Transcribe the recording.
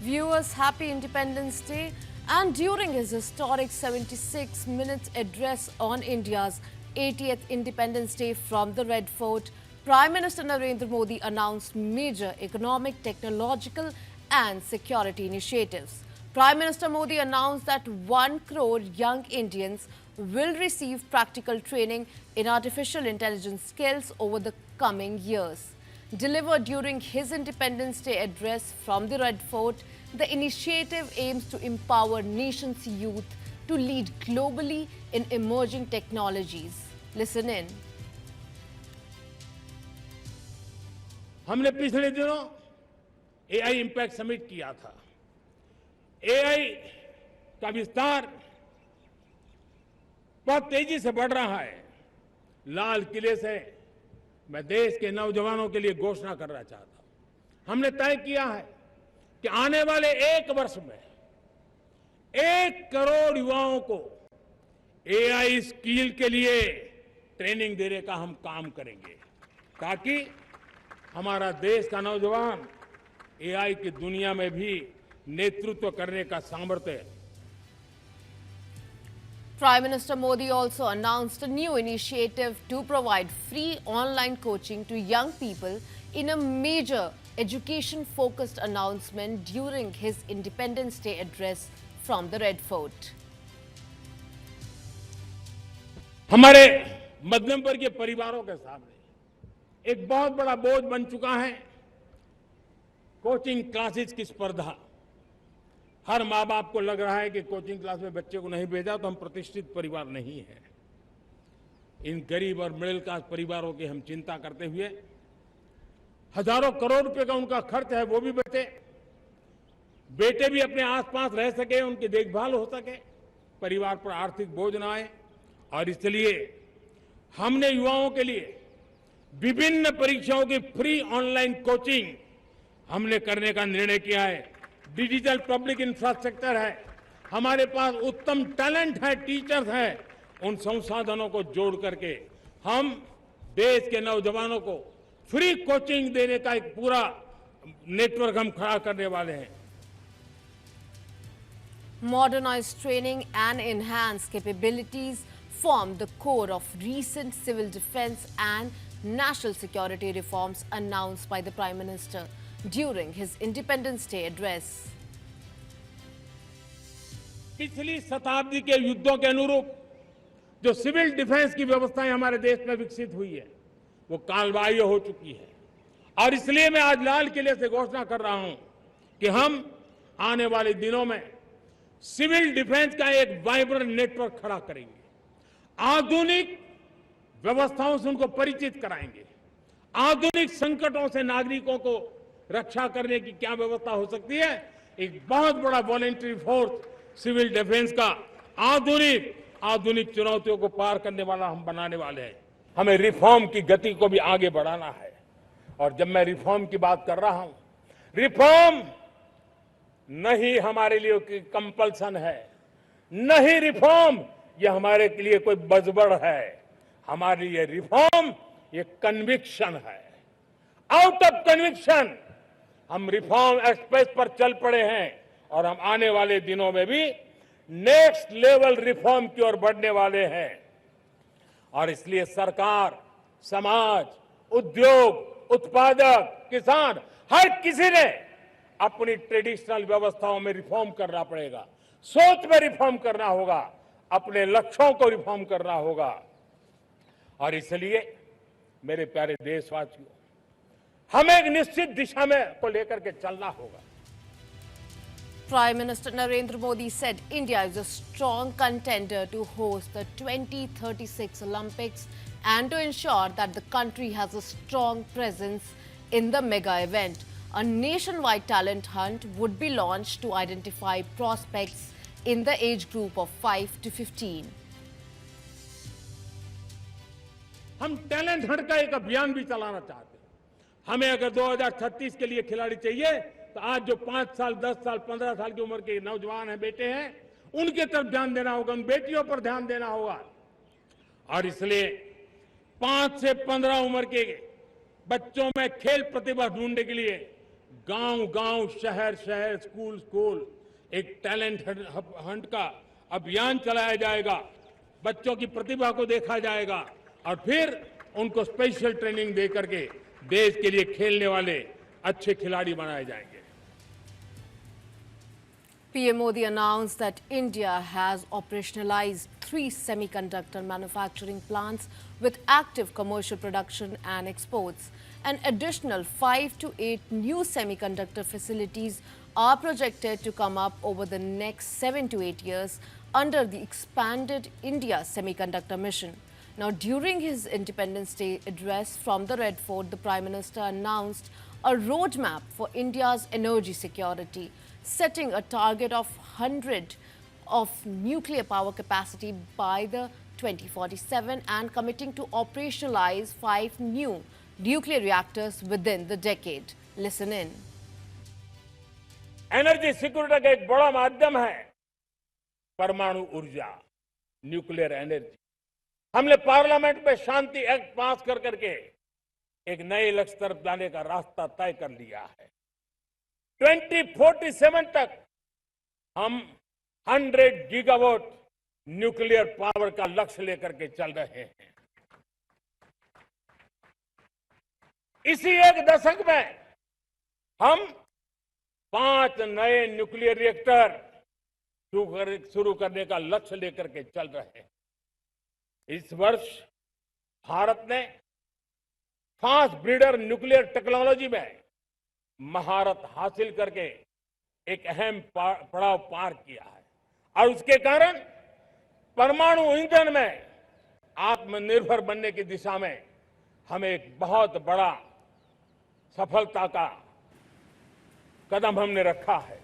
Viewers, happy Independence Day. And during his historic 76-minute address on India's 80th Independence Day from the Red Fort, Prime Minister Narendra Modi announced major economic, technological and security initiatives. Prime Minister Modi announced that 1 crore young Indians will receive practical training in artificial intelligence skills over the coming years. Delivered during his Independence Day address from the Red Fort, the initiative aims to empower nation's youth to lead globally in emerging technologies. Listen in. हमने पिछले दिनों AI impact summit किया था। AI का विस्तार बहुत तेजी से बढ़ रहा है। लाल किले से मैं देश के नौजवानों के लिए घोषणा करना चाहता हूं। हमने तय किया है कि आने वाले 1 वर्ष में 1 करोड़ युवाओं को एआई स्किल के लिए ट्रेनिंग देने का हम काम करेंगे, ताकि हमारा देश का नौजवान एआई की दुनिया में भी नेतृत्व करने का सामर्थ्य। Prime Minister Modi also announced a new initiative to provide free online coaching to young people in a major education-focused announcement during his Independence Day address from the Red Fort. हमारे मध्यम वर्गीय परिवारों के सामने एक बहुत बड़ा बोझ बन चुका है कोचिंग क्लासेस की स्पर्धा। हर माँ बाप को लग रहा है कि कोचिंग क्लास में बच्चे को नहीं भेजा तो हम प्रतिष्ठित परिवार नहीं है। इन गरीब और मिडिल क्लास परिवारों की हम चिंता करते हुए हजारों करोड़ रुपए का उनका खर्च है वो भी बचे, बेटे भी अपने आसपास रह सके, उनकी देखभाल हो सके, परिवार पर आर्थिक बोझ ना आए। और इसलिए हमने युवाओं के लिए विभिन्न परीक्षाओं की फ्री ऑनलाइन कोचिंग हमने करने का निर्णय किया है। डिजिटल पब्लिक इंफ्रास्ट्रक्चर है, हमारे पास उत्तम टैलेंट है, टीचर्स हैं, उन संसाधनों को जोड़ करके हम देश के नौजवानों को फ्री कोचिंग देने का एक पूरा नेटवर्क हम खड़ा करने वाले हैं। Modernized training and enhanced capabilities form the core of recent civil defense and national security reforms announced by the Prime Minister during his Independence Day address. पिछली शताब्दी के युद्धों के अनुरूप जो सिविल डिफेंस की व्यवस्थाएं हमारे देश में विकसित हुई है वो कालबाह्य हो चुकी है। और इसलिए मैं आज लाल किले से घोषणा कर रहा हूं कि हम आने वाले दिनों में सिविल डिफेंस का एक वाइब्रेंट नेटवर्क खड़ा करेंगे, आधुनिक व्यवस्थाओं से उनको परिचित कराएंगे, आधुनिक संकटों से नागरिकों को रक्षा करने की क्या व्यवस्था हो सकती है। एक बहुत बड़ा वॉलंटरी फोर्स सिविल डिफेंस का आधुनिक चुनौतियों को पार करने वाला हम बनाने वाले हैं। हमें रिफॉर्म की गति को भी आगे बढ़ाना है। और जब मैं रिफॉर्म की बात कर रहा हूं, रिफॉर्म नहीं हमारे लिए कोई कंपल्सन है, नहीं रिफॉर्म ये हमारे लिए कोई बजबड़ है। हमारे लिए रिफॉर्म ये कन्विक्शन है। आउट ऑफ कन्विक्शन हम रिफॉर्म एक्सप्रेस पर चल पड़े हैं और हम आने वाले दिनों में भी नेक्स्ट लेवल रिफॉर्म की ओर बढ़ने वाले हैं। और इसलिए सरकार, समाज, उद्योग, उत्पादक, किसान, हर किसी ने अपनी ट्रेडिशनल व्यवस्थाओं में रिफॉर्म करना पड़ेगा, सोच में रिफॉर्म करना होगा, अपने लक्ष्यों को रिफॉर्म करना होगा। और इसलिए मेरे प्यारे देशवासियों, हमें एक निश्चित दिशा में को लेकर के चलना होगा। Prime Minister Narendra Modi said India is a strong contender to host the 2036 Olympics and to ensure that the country has a strong presence in the mega event. A nationwide talent hunt would be launched to identify prospects in the age group of 5 to 15. हम talent Hunt का एक अभियान भी चलाना चाहते हैं। हमें अगर 2036 के लिए खिलाड़ी चाहिए तो आज जो 5 साल, 10 साल, 15 साल की उम्र के नौजवान हैं, बेटे हैं, उनके तरफ ध्यान देना होगा, उन बेटियों पर ध्यान देना होगा। और इसलिए 5 से 15 उम्र के बच्चों में खेल प्रतिभा ढूंढने के लिए गांव-गांव, शहर-शहर, स्कूल-स्कूल एक टैलेंट हंट का अभियान चलाया जाएगा। बच्चों की प्रतिभा को देखा जाएगा और फिर उनको स्पेशल ट्रेनिंग दे करके देश के लिए खेलने वाले अच्छे खिलाड़ी बनाए जाएंगे। PM Modi announced that India has operationalized 3 semiconductor manufacturing plants with active commercial production and exports. An additional 5 to 8 new semiconductor facilities are projected to come up over the next 7 to 8 years under the expanded India Semiconductor Mission. Now, during his Independence Day address from the Red Fort, the Prime Minister announced a roadmap for India's energy security, setting a target of 100 of nuclear power capacity by the 2047 and committing to operationalize 5 new nuclear reactors within the decade. Listen in. Energy security का एक बड़ा माध्यम है परमाणु ऊर्जा, nuclear energy. हमने parliament में शांति act पास कर करके एक नए लक्ष्य तरफ जाने का रास्ता तय कर लिया है। 2047 तक हम 100 गीगावाट न्यूक्लियर पावर का लक्ष्य लेकर के चल रहे हैं। इसी एक दशक में हम 5 नए न्यूक्लियर रिएक्टर शुरू करने का लक्ष्य लेकर के चल रहे हैं। इस वर्ष भारत ने फास्ट ब्रीडर न्यूक्लियर टेक्नोलॉजी में महारत हासिल करके एक अहम पड़ाव पार किया है और उसके कारण परमाणु ईंधन में आत्मनिर्भर बनने की दिशा में हमें एक बहुत बड़ा सफलता का कदम हमने रखा है।